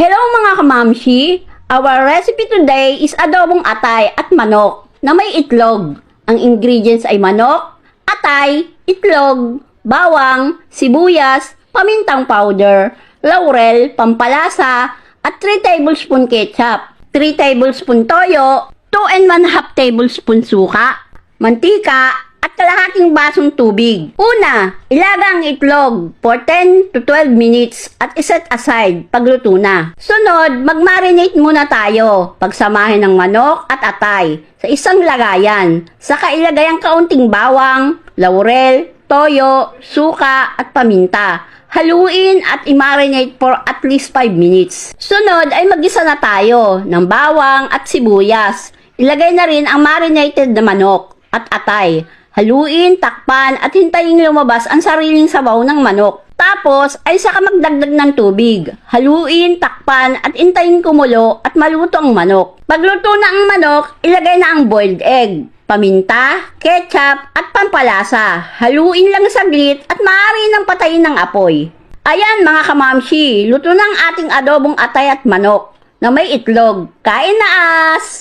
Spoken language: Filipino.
Hello mga kamamshi! Our recipe today is adobong atay at manok na may itlog. Ang ingredients ay manok, atay, itlog, bawang, sibuyas, pamintang powder, laurel, pampalasa, at 3 tablespoon ketchup, 3 tablespoon toyo, 2 and 1/2 tablespoon suka, mantika, at kalahating basong tubig. Una, ilaga ang itlog for 10 to 12 minutes at iset aside pagluto na. Sunod, mag-marinate muna tayo. Pagsamahin ng manok at atay sa isang lagayan. Saka ilagay ang kaunting bawang, laurel, toyo, suka at paminta. Haluin at i-marinate for at least 5 minutes. Sunod ay mag-isa na tayo ng bawang at sibuyas. Ilagay na rin ang marinated na manok at atay. Haluin, takpan at hintayin lumabas ang sariling sabaw ng manok. Tapos ay saka magdagdag ng tubig. Haluin, takpan at hintayin kumulo at maluto ang manok. Pagluto na ang manok, ilagay na ang boiled egg, paminta, ketchup at pampalasa. Haluin lang saglit at maaari nang patayin ng apoy. Ayan mga kamamshi, luto na ang ating adobong atay at manok na may itlog. Kain na as!